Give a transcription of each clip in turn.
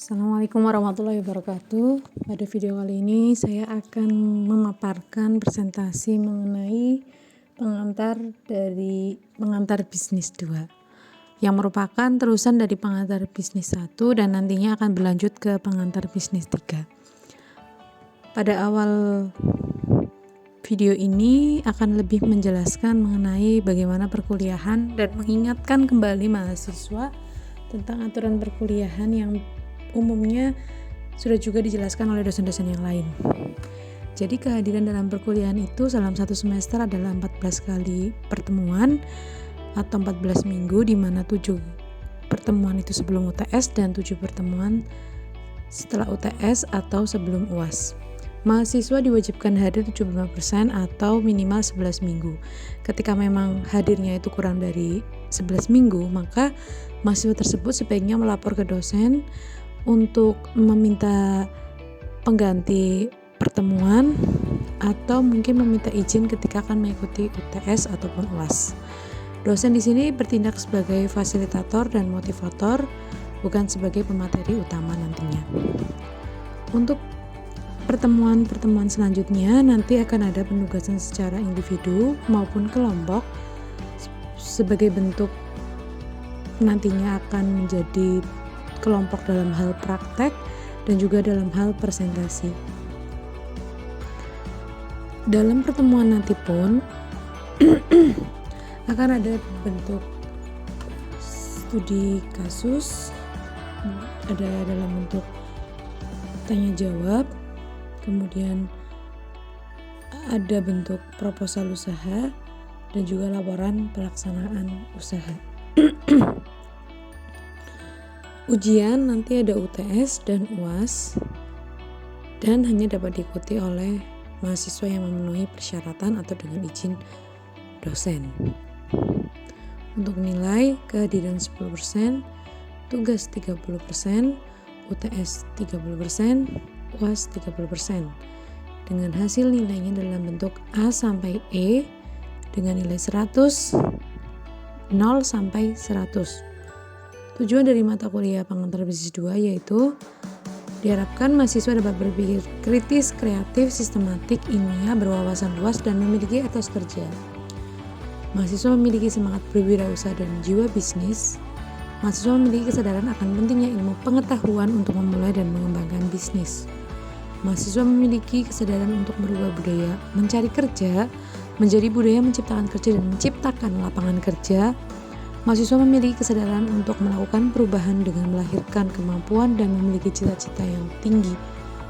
Assalamualaikum warahmatullahi wabarakatuh. Pada video kali ini saya akan memaparkan presentasi mengenai pengantar bisnis 2 yang merupakan terusan dari pengantar bisnis 1 dan nantinya akan berlanjut ke pengantar bisnis 3. Pada awal video ini akan lebih menjelaskan mengenai bagaimana perkuliahan dan mengingatkan kembali mahasiswa tentang aturan perkuliahan yang umumnya sudah juga dijelaskan oleh dosen-dosen yang lain. Jadi kehadiran dalam perkuliahan itu dalam satu semester adalah 14 kali pertemuan atau 14 minggu, di mana 7 pertemuan itu sebelum UTS dan 7 pertemuan setelah UTS atau sebelum UAS. Mahasiswa diwajibkan hadir 75% atau minimal 11 minggu. Ketika memang hadirnya itu kurang dari 11 minggu, maka mahasiswa tersebut sebaiknya melapor ke dosen untuk meminta pengganti pertemuan atau mungkin meminta izin ketika akan mengikuti UTS ataupun UAS. Dosen di sini bertindak sebagai fasilitator dan motivator, bukan sebagai pemateri utama nantinya. Untuk pertemuan-pertemuan selanjutnya nanti akan ada penugasan secara individu maupun kelompok sebagai bentuk nantinya akan menjadi kelompok dalam hal praktek dan juga dalam hal presentasi. Dalam pertemuan nanti pun akan ada bentuk studi kasus, ada dalam bentuk tanya jawab, kemudian ada bentuk proposal usaha dan juga laporan pelaksanaan usaha. Ujian nanti ada UTS dan UAS dan hanya dapat diikuti oleh mahasiswa yang memenuhi persyaratan atau dengan izin dosen. Untuk nilai kehadiran 10%, tugas 30%, UTS 30%, UAS 30%. Dengan hasil nilainya dalam bentuk A sampai E dengan nilai 100, 0 sampai 100. Tujuan dari mata kuliah pengantar bisnis 2 yaitu diharapkan mahasiswa dapat berpikir kritis, kreatif, sistematik, ilmiah, berwawasan luas, dan memiliki etos kerja. Mahasiswa memiliki semangat berwirausaha dan jiwa bisnis. Mahasiswa memiliki kesadaran akan pentingnya ilmu pengetahuan untuk memulai dan mengembangkan bisnis. Mahasiswa memiliki kesadaran untuk merubah budaya mencari kerja menjadi budaya menciptakan kerja dan menciptakan lapangan kerja. Mahasiswa memiliki kesadaran untuk melakukan perubahan dengan melahirkan kemampuan dan memiliki cita-cita yang tinggi,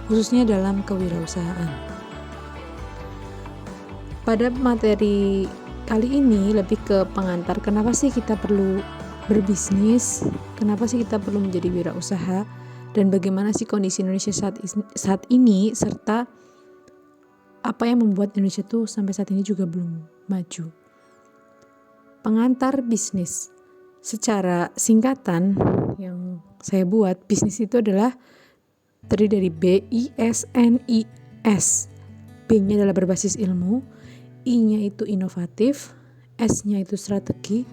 khususnya dalam kewirausahaan. Pada materi kali ini lebih ke pengantar kenapa sih kita perlu berbisnis, kenapa sih kita perlu menjadi wirausaha, dan bagaimana sih kondisi Indonesia saat ini, serta apa yang membuat Indonesia tuh sampai saat ini juga belum maju. Pengantar bisnis. Secara singkatan yang saya buat, bisnis itu adalah terdiri dari BISNIS. B-nya adalah berbasis ilmu, I-nya itu inovatif, S-nya itu strategi,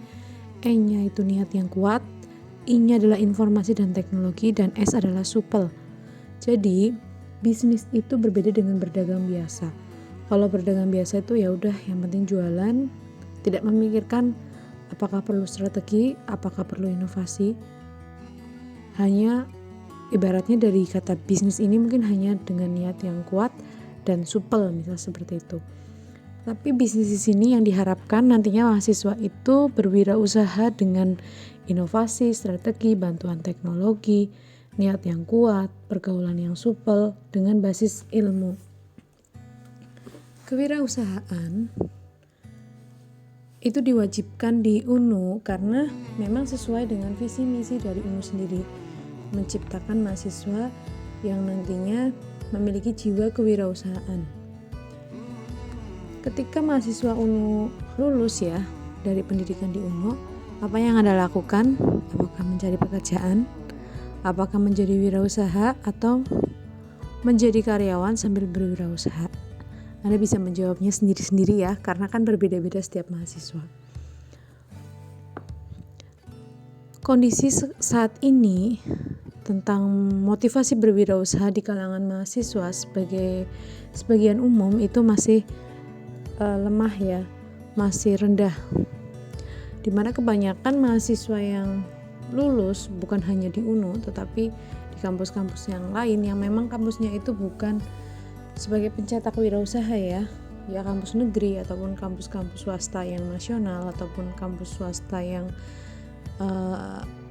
E-nya itu niat yang kuat, I-nya adalah informasi dan teknologi, dan S adalah supel. Jadi, bisnis itu berbeda dengan berdagang biasa. Kalau berdagang biasa itu ya udah, yang penting jualan, tidak memikirkan apakah perlu strategi, apakah perlu inovasi. Hanya ibaratnya dari kata bisnis ini mungkin hanya dengan niat yang kuat dan supel, misal seperti itu. Tapi bisnis di sini yang diharapkan nantinya mahasiswa itu berwirausaha dengan inovasi, strategi, bantuan teknologi, niat yang kuat, pergaulan yang supel dengan basis ilmu. Kewirausahaan itu diwajibkan di UNU karena memang sesuai dengan visi misi dari UNU sendiri, menciptakan mahasiswa yang nantinya memiliki jiwa kewirausahaan. Ketika mahasiswa UNU lulus ya dari pendidikan di UNU, apa yang Anda lakukan? Apakah mencari pekerjaan? Apakah menjadi wirausaha atau menjadi karyawan sambil berwirausaha? Anda bisa menjawabnya sendiri-sendiri ya, karena kan berbeda-beda setiap mahasiswa. Kondisi saat ini tentang motivasi berwirausaha di kalangan mahasiswa sebagian umum itu masih lemah ya, masih rendah. Dimana kebanyakan mahasiswa yang lulus bukan hanya di UNU tetapi di kampus-kampus yang lain yang memang kampusnya itu bukan sebagai pencetak wirausaha ya kampus negeri ataupun kampus-kampus swasta yang nasional ataupun kampus swasta yang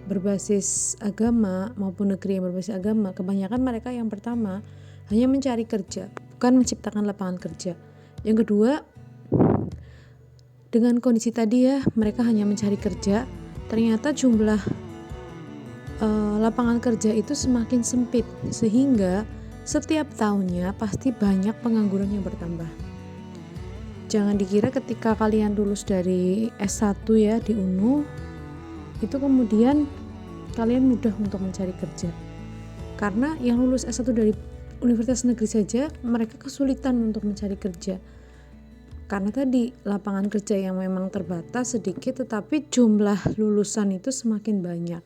berbasis agama maupun negeri yang berbasis agama, kebanyakan mereka yang pertama hanya mencari kerja, bukan menciptakan lapangan kerja. Yang kedua, dengan kondisi tadi ya, mereka hanya mencari kerja, ternyata jumlah lapangan kerja itu semakin sempit, sehingga setiap tahunnya pasti banyak pengangguran yang bertambah. Jangan dikira ketika kalian lulus dari S1 ya di UNU, itu kemudian kalian mudah untuk mencari kerja. Karena yang lulus S1 dari universitas negeri saja, mereka kesulitan untuk mencari kerja. Karena tadi lapangan kerja yang memang terbatas sedikit, tetapi jumlah lulusan itu semakin banyak.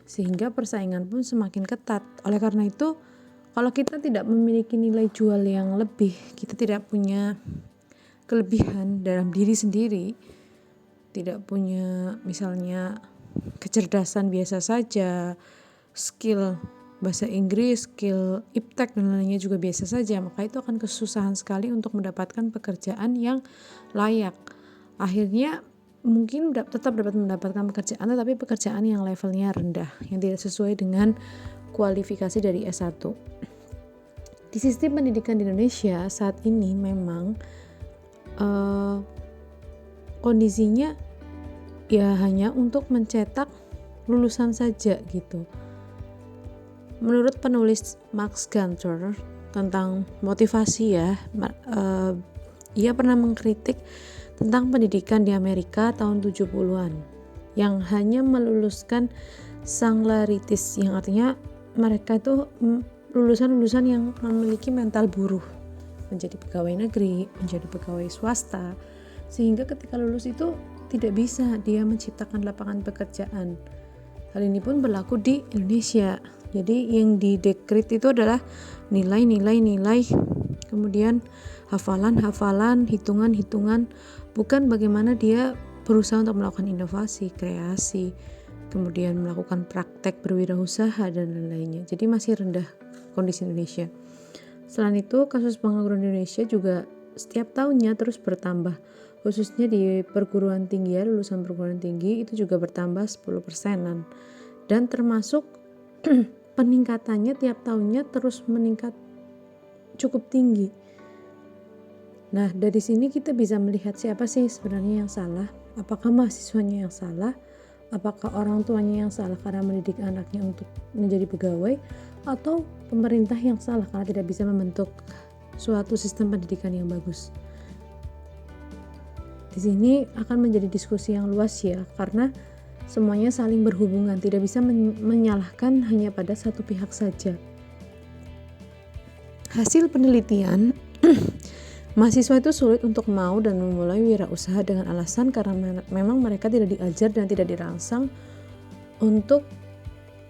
Sehingga persaingan pun semakin ketat. Oleh karena itu, kalau kita tidak memiliki nilai jual yang lebih, kita tidak punya kelebihan dalam diri sendiri, tidak punya misalnya kecerdasan biasa saja, skill bahasa Inggris, skill iptek dan lainnya juga biasa saja, maka itu akan kesusahan sekali untuk mendapatkan pekerjaan yang layak. Akhirnya mungkin tetap dapat mendapatkan pekerjaan, tetapi pekerjaan yang levelnya rendah, yang tidak sesuai dengan kualifikasi dari S1. Di sistem pendidikan di Indonesia saat ini memang kondisinya ya hanya untuk mencetak lulusan saja gitu. Menurut penulis Max Ganter tentang motivasi ya, ia pernah mengkritik tentang pendidikan di Amerika tahun 70-an yang hanya meluluskan singlaritis, yang artinya mereka itu lulusan-lulusan yang memiliki mental buruh, menjadi pegawai negeri, menjadi pegawai swasta, sehingga ketika lulus itu tidak bisa dia menciptakan lapangan pekerjaan. Hal ini pun berlaku di Indonesia. Jadi yang didekrit itu adalah nilai, kemudian hafalan, hitungan, bukan bagaimana dia berusaha untuk melakukan inovasi, kreasi, kemudian melakukan praktek berwirausaha dan lain-lainnya. Jadi masih rendah kondisi Indonesia. Selain itu, kasus pengangguran di Indonesia juga setiap tahunnya terus bertambah. Khususnya di perguruan tinggi ya, lulusan perguruan tinggi itu juga bertambah 10%-an. Dan termasuk peningkatannya tiap tahunnya terus meningkat cukup tinggi. Nah, dari sini kita bisa melihat siapa sih sebenarnya yang salah. Apakah mahasiswanya yang salah? Apakah orang tuanya yang salah karena mendidik anaknya untuk menjadi pegawai? Atau pemerintah yang salah karena tidak bisa membentuk suatu sistem pendidikan yang bagus? Di sini akan menjadi diskusi yang luas ya, karena semuanya saling berhubungan, tidak bisa menyalahkan hanya pada satu pihak saja. Hasil penelitian, mahasiswa itu sulit untuk mau dan memulai wirausaha dengan alasan karena memang mereka tidak diajar dan tidak dirangsang untuk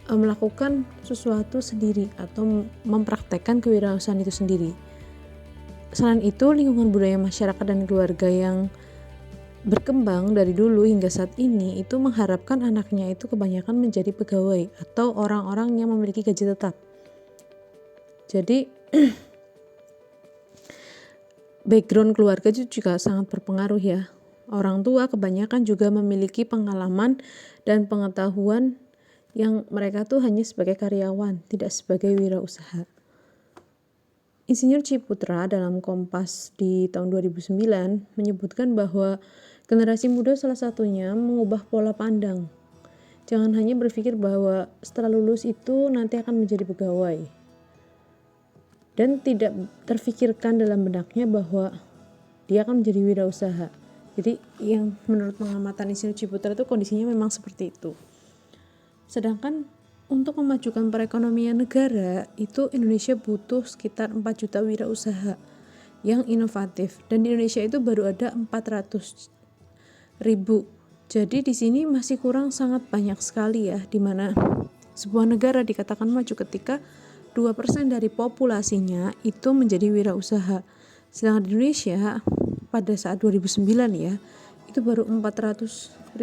melakukan sesuatu sendiri atau mempraktekkan kewirausahaan itu sendiri. Selain itu, lingkungan budaya masyarakat dan keluarga yang berkembang dari dulu hingga saat ini itu mengharapkan anaknya itu kebanyakan menjadi pegawai atau orang-orang yang memiliki gaji tetap. Jadi background keluarga itu juga sangat berpengaruh ya. Orang tua kebanyakan juga memiliki pengalaman dan pengetahuan yang mereka tuh hanya sebagai karyawan, tidak sebagai wirausaha. Insinyur Ciputra dalam Kompas di tahun 2009 menyebutkan bahwa generasi muda salah satunya mengubah pola pandang. Jangan hanya berpikir bahwa setelah lulus itu nanti akan menjadi pegawai. Dan tidak terfikirkan dalam benaknya bahwa dia akan menjadi wirausaha. Jadi yang menurut pengamatan Insinyur Ciputra itu kondisinya memang seperti itu. Sedangkan untuk memajukan perekonomian negara itu Indonesia butuh sekitar 4 juta wirausaha yang inovatif. Dan di Indonesia itu baru ada 400.000. Jadi di sini masih kurang sangat banyak sekali ya, di mana Sebuah negara dikatakan maju ketika 2% dari populasinya itu menjadi wirausaha. Sedangkan di Indonesia pada saat 2009 ya, itu baru 400.000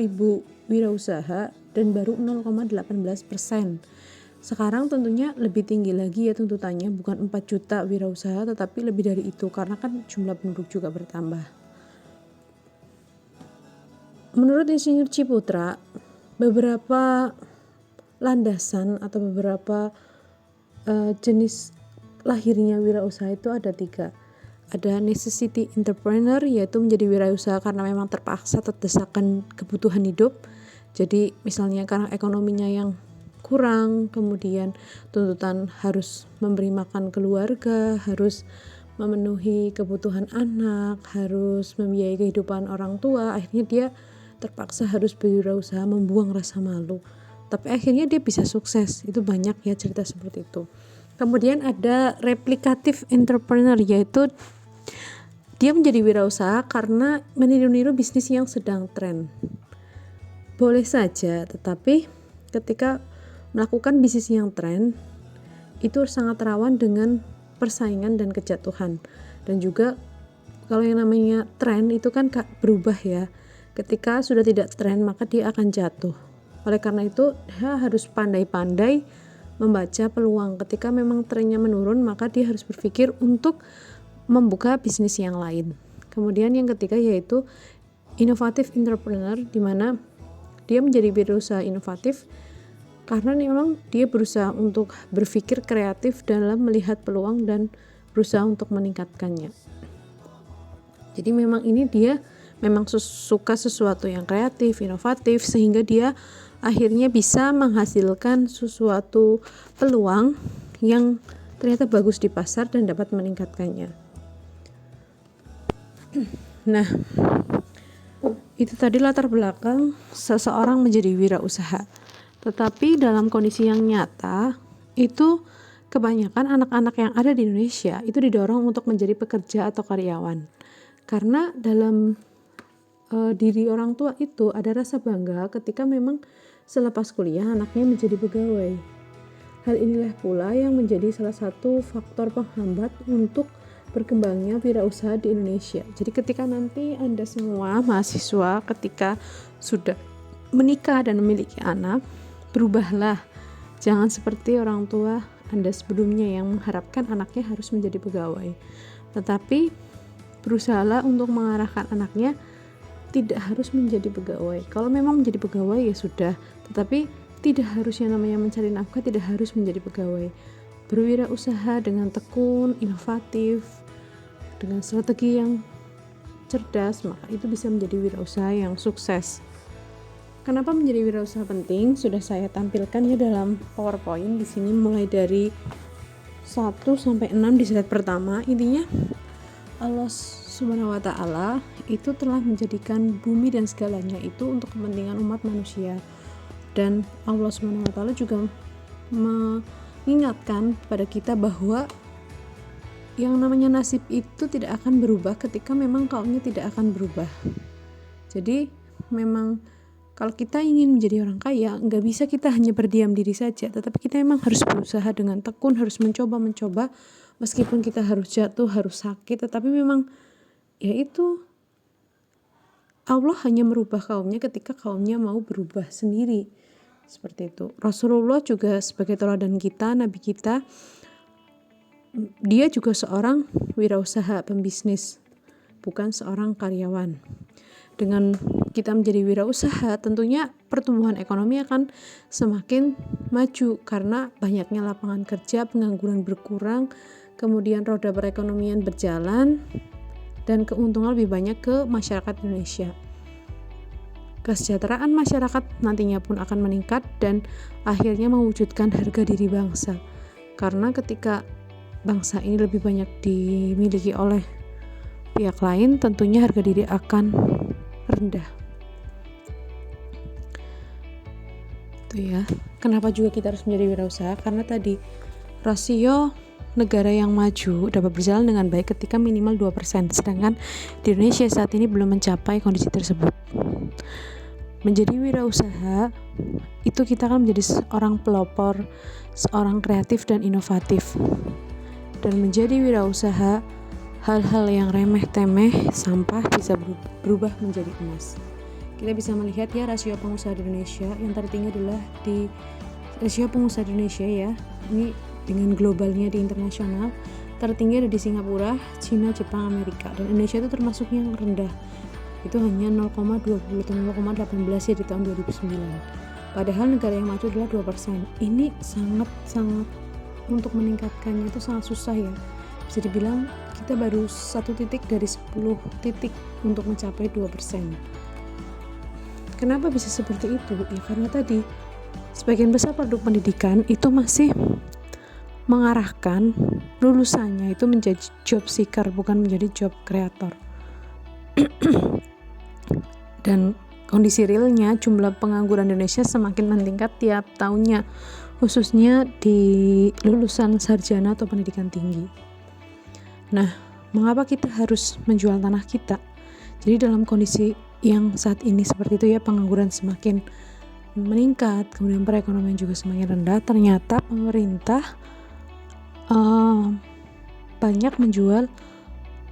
wirausaha dan baru 0,18%. Sekarang tentunya lebih tinggi lagi ya tuntutannya, bukan 4 juta wirausaha tetapi lebih dari itu karena kan jumlah penduduk juga bertambah. Menurut Insinyur Ciputra, beberapa landasan atau beberapa jenis lahirnya wirausaha itu ada 3. Ada necessity entrepreneur, yaitu menjadi wirausaha karena memang terpaksa terdesakan kebutuhan hidup. Jadi misalnya karena ekonominya yang kurang, kemudian tuntutan harus memberi makan keluarga, harus memenuhi kebutuhan anak, harus membiayai kehidupan orang tua, akhirnya dia terpaksa harus berwirausaha, membuang rasa malu. Tapi akhirnya dia bisa sukses. Itu banyak ya cerita seperti itu. Kemudian ada replikatif entrepreneur, yaitu dia menjadi wirausaha karena meniru-niru bisnis yang sedang tren. Boleh saja, tetapi ketika melakukan bisnis yang tren itu sangat rawan dengan persaingan dan kejatuhan. Dan juga kalau yang namanya tren itu kan berubah ya. Ketika sudah tidak tren maka dia akan jatuh. Oleh karena itu dia harus pandai-pandai membaca peluang. Ketika memang trennya menurun maka dia harus berpikir untuk membuka bisnis yang lain. Kemudian yang ketiga yaitu innovative entrepreneur, di mana dia menjadi wirausaha inovatif karena memang dia berusaha untuk berpikir kreatif dalam melihat peluang dan berusaha untuk meningkatkannya. Jadi memang ini dia memang suka sesuatu yang kreatif, inovatif, sehingga dia akhirnya bisa menghasilkan sesuatu peluang yang ternyata bagus di pasar dan dapat meningkatkannya. Nah, itu tadi latar belakang seseorang menjadi wirausaha. Tetapi dalam kondisi yang nyata, itu kebanyakan anak-anak yang ada di Indonesia itu didorong untuk menjadi pekerja atau karyawan. Karena dalam diri orang tua itu ada rasa bangga ketika memang selepas kuliah anaknya menjadi pegawai. Hal inilah pula yang menjadi salah satu faktor penghambat untuk berkembangnya wirausaha di Indonesia. Jadi ketika nanti Anda semua mahasiswa ketika sudah menikah dan memiliki anak, berubahlah. Jangan seperti orang tua Anda sebelumnya yang mengharapkan anaknya harus menjadi pegawai. Tetapi berusahalah untuk mengarahkan anaknya tidak harus menjadi pegawai. Kalau memang menjadi pegawai ya sudah, tetapi tidak harus yang namanya mencari nafkah, tidak harus menjadi pegawai. Berwirausaha dengan tekun, inovatif, dengan strategi yang cerdas, maka itu bisa menjadi wirausaha yang sukses. Kenapa menjadi wirausaha penting? Sudah saya tampilkan ya dalam PowerPoint di sini mulai dari 1 sampai 6 di slide pertama. Intinya Allah Subhanahu wa ta'ala itu telah menjadikan bumi dan segalanya itu untuk kepentingan umat manusia. Dan Allah Subhanahu wa ta'ala juga mengingatkan kepada kita bahwa yang namanya nasib itu tidak akan berubah ketika memang kaumnya tidak akan berubah. Jadi memang kalau kita ingin menjadi orang kaya, nggak bisa kita hanya berdiam diri saja, tetapi kita memang harus berusaha dengan tekun, harus mencoba, meskipun kita harus jatuh, harus sakit, tetapi memang yaitu Allah hanya merubah kaumnya ketika kaumnya mau berubah sendiri. Seperti itu. Rasulullah juga sebagai teladan kita, Nabi kita, dia juga seorang wirausaha, pembisnis, bukan seorang karyawan. Dengan kita menjadi wirausaha, tentunya pertumbuhan ekonomi akan semakin maju karena banyaknya lapangan kerja, pengangguran berkurang, kemudian roda perekonomian berjalan, dan keuntungan lebih banyak ke masyarakat Indonesia. Kesejahteraan masyarakat nantinya pun akan meningkat dan akhirnya mewujudkan harga diri bangsa. Karena ketika bangsa ini lebih banyak dimiliki oleh pihak lain, tentunya harga diri akan rendah. Itu ya. Kenapa juga kita harus menjadi wirausaha? Karena tadi rasio negara yang maju dapat berjalan dengan baik ketika minimal 2%, sedangkan di Indonesia saat ini belum mencapai kondisi tersebut. Menjadi wirausaha itu kita akan menjadi seorang pelopor, seorang kreatif dan inovatif. Dan menjadi wirausaha, hal-hal yang remeh-temeh, sampah bisa berubah menjadi emas. Kita bisa melihat ya rasio pengusaha di Indonesia yang tertinggi adalah di rasio pengusaha di Indonesia ya. Ini dengan globalnya di internasional tertinggi ada di Singapura, Cina, Jepang, Amerika, dan Indonesia itu termasuk yang rendah. Itu hanya 0,20 atau 0,18 ya di tahun 2009. Padahal negara yang maju adalah 2%. Ini sangat untuk meningkatkannya itu sangat susah ya. Bisa dibilang kita baru 1 titik dari 10 titik untuk mencapai 2%. Kenapa bisa seperti itu? Ya karena tadi sebagian besar produk pendidikan itu masih mengarahkan lulusannya itu menjadi job seeker, bukan menjadi job creator. Dan kondisi realnya jumlah pengangguran Indonesia semakin meningkat tiap tahunnya, khususnya di lulusan sarjana atau pendidikan tinggi. Nah, mengapa kita harus menjual tanah kita? Jadi dalam kondisi yang saat ini seperti itu ya, pengangguran semakin meningkat, kemudian perekonomian juga semakin rendah, ternyata pemerintah banyak menjual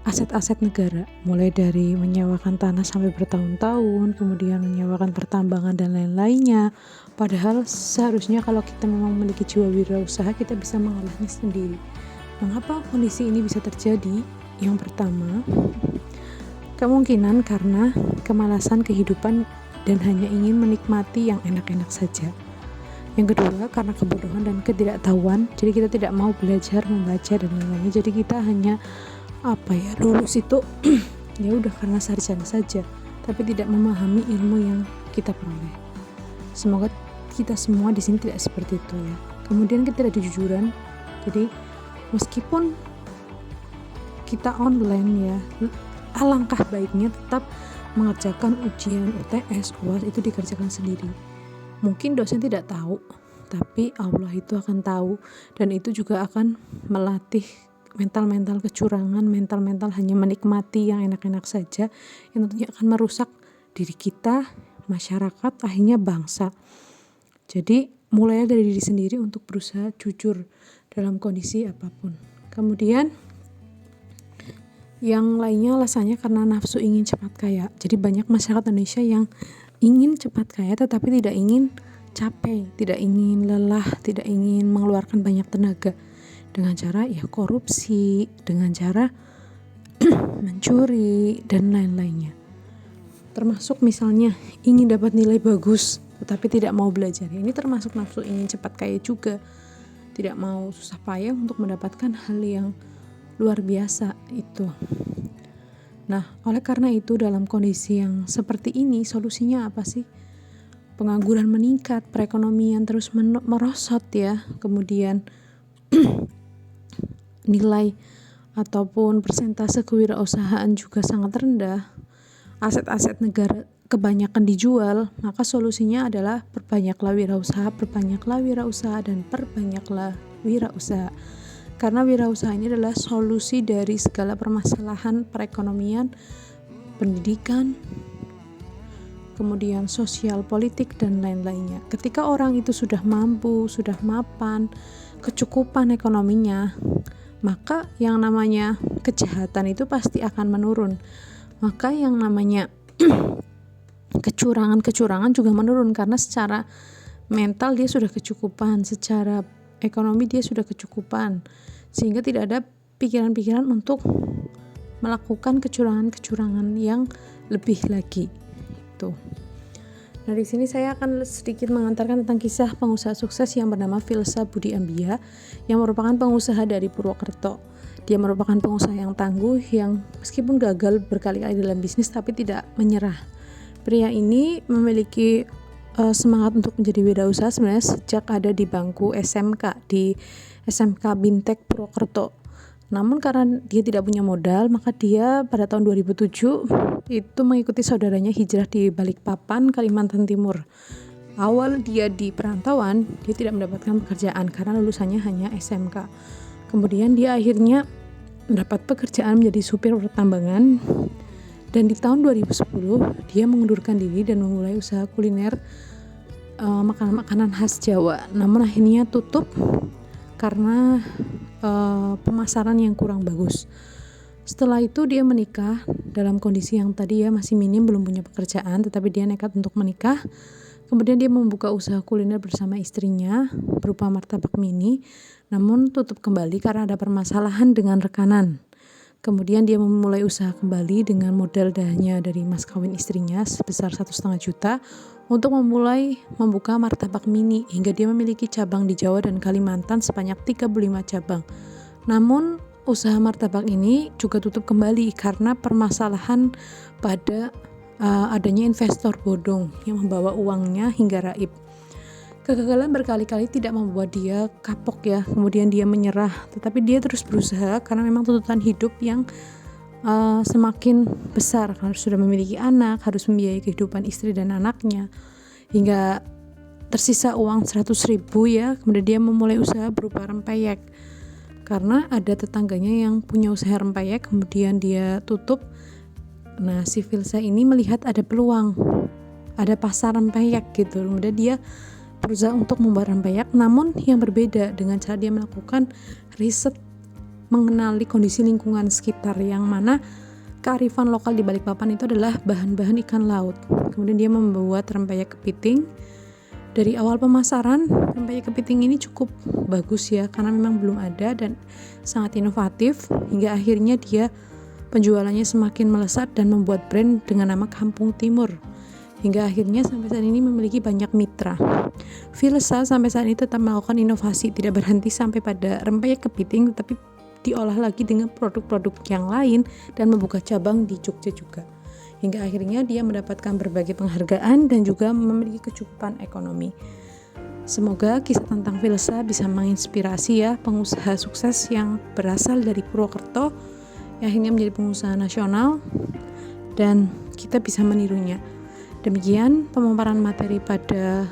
aset-aset negara, mulai dari menyewakan tanah sampai bertahun-tahun, kemudian menyewakan pertambangan dan lain-lainnya. Padahal seharusnya kalau kita memang memiliki jiwa wirausaha, kita bisa mengolahnya sendiri. Mengapa kondisi ini bisa terjadi? Yang pertama, kemungkinan karena kemalasan kehidupan dan hanya ingin menikmati yang enak-enak saja. Yang kedua, karena kebodohan dan ketidaktahuan, jadi kita tidak mau belajar, membaca dan lain-lainnya. Jadi kita hanya lulus itu ya udah karena sarjana saja, tapi tidak memahami ilmu yang kita peroleh. Semoga kita semua di sini tidak seperti itu ya. Kemudian ketidakjujuran. Jadi meskipun kita online ya, alangkah baiknya tetap mengerjakan ujian UTS, UAS itu dikerjakan sendiri. Mungkin dosen tidak tahu, tapi Allah itu akan tahu, dan itu juga akan melatih mental kecurangan, mental hanya menikmati yang enak-enak saja, yang tentunya akan merusak diri kita, masyarakat, akhirnya bangsa. Jadi mulai dari diri sendiri untuk berusaha jujur dalam kondisi apapun. Kemudian yang lainnya alasannya karena nafsu ingin cepat kaya. Jadi banyak masyarakat Indonesia yang ingin cepat kaya tetapi tidak ingin capek, tidak ingin lelah, tidak ingin mengeluarkan banyak tenaga, dengan cara ya korupsi, dengan cara mencuri dan lain-lainnya. Termasuk misalnya ingin dapat nilai bagus tetapi tidak mau belajar. Ini termasuk nafsu ingin cepat kaya juga. Tidak mau susah payah untuk mendapatkan hal yang luar biasa itu. Nah, oleh karena itu dalam kondisi yang seperti ini solusinya apa sih? Pengangguran meningkat, perekonomian terus merosot ya, kemudian nilai ataupun persentase kewirausahaan juga sangat rendah, aset-aset negara kebanyakan dijual, maka solusinya adalah perbanyaklah wirausaha dan perbanyaklah wirausaha. Karena wirausaha ini adalah solusi dari segala permasalahan perekonomian, pendidikan, kemudian sosial, politik, dan lain-lainnya. Ketika orang itu sudah mampu, sudah mapan, kecukupan ekonominya, maka yang namanya kejahatan itu pasti akan menurun. Maka yang namanya kecurangan juga menurun, karena secara mental dia sudah kecukupan, secara ekonomi dia sudah kecukupan, sehingga tidak ada pikiran-pikiran untuk melakukan kecurangan-kecurangan yang lebih lagi. Itu. Nah, di sini saya akan sedikit mengantarkan tentang kisah pengusaha sukses yang bernama Filsa Budi Ambia, yang merupakan pengusaha dari Purwokerto. Dia merupakan pengusaha yang tangguh, yang meskipun gagal berkali-kali dalam bisnis tapi tidak menyerah. Pria ini memiliki semangat untuk menjadi wirausaha sebenarnya sejak ada di bangku SMK, di SMK Bintek Purwokerto. Namun karena dia tidak punya modal, maka dia pada tahun 2007 itu mengikuti saudaranya hijrah di Balikpapan, Kalimantan Timur. Awal dia di perantauan, dia tidak mendapatkan pekerjaan karena lulusannya hanya SMK. Kemudian dia akhirnya mendapat pekerjaan menjadi supir pertambangan Dan di tahun 2010 dia mengundurkan diri dan memulai usaha kuliner makanan-makanan khas Jawa. Namun akhirnya tutup karena pemasaran yang kurang bagus. Setelah itu dia menikah dalam kondisi yang tadi ya masih minim, belum punya pekerjaan, tetapi dia nekat untuk menikah. Kemudian dia membuka usaha kuliner bersama istrinya berupa martabak mini, namun tutup kembali karena ada permasalahan dengan rekanan. Kemudian dia memulai usaha kembali dengan modal dana dari mas kawin istrinya sebesar 1,5 juta untuk memulai membuka martabak mini hingga dia memiliki cabang di Jawa dan Kalimantan sebanyak 35 cabang. Namun usaha martabak ini juga tutup kembali karena permasalahan pada adanya investor bodong yang membawa uangnya hingga raib. Kegagalan berkali-kali tidak membuat dia kapok ya, kemudian dia menyerah, tetapi dia terus berusaha karena memang tuntutan hidup yang semakin besar, harus sudah memiliki anak, harus membiayai kehidupan istri dan anaknya, hingga tersisa uang 100.000 ya. Kemudian dia memulai usaha berupa rempeyek karena ada tetangganya yang punya usaha rempeyek, kemudian dia tutup. Nah, si Filsa ini melihat ada peluang, ada pasar rempeyek gitu, kemudian dia berusaha untuk membuat rempeyek, namun yang berbeda dengan cara dia melakukan riset mengenali kondisi lingkungan sekitar, yang mana kearifan lokal di Balikpapan itu adalah bahan-bahan ikan laut. Kemudian dia membuat rempeyek kepiting. Dari awal pemasaran, rempeyek kepiting ini cukup bagus ya, karena memang belum ada dan sangat inovatif, hingga akhirnya dia penjualannya semakin melesat dan membuat brand dengan nama Kampung Timur. Hingga akhirnya sampai saat ini memiliki banyak mitra. Filsa sampai saat ini tetap melakukan inovasi, tidak berhenti sampai pada rempeyek kepiting, tetapi diolah lagi dengan produk-produk yang lain dan membuka cabang di Jogja juga. Hingga akhirnya dia mendapatkan berbagai penghargaan dan juga memiliki kecukupan ekonomi. Semoga kisah tentang Filsa bisa menginspirasi ya pengusaha sukses yang berasal dari Purwokerto yang akhirnya menjadi pengusaha nasional, dan kita bisa menirunya. Demikian pemaparan materi pada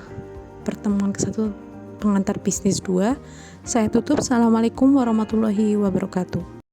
pertemuan ke-1 pengantar bisnis 2. Saya tutup. Assalamualaikum warahmatullahi wabarakatuh.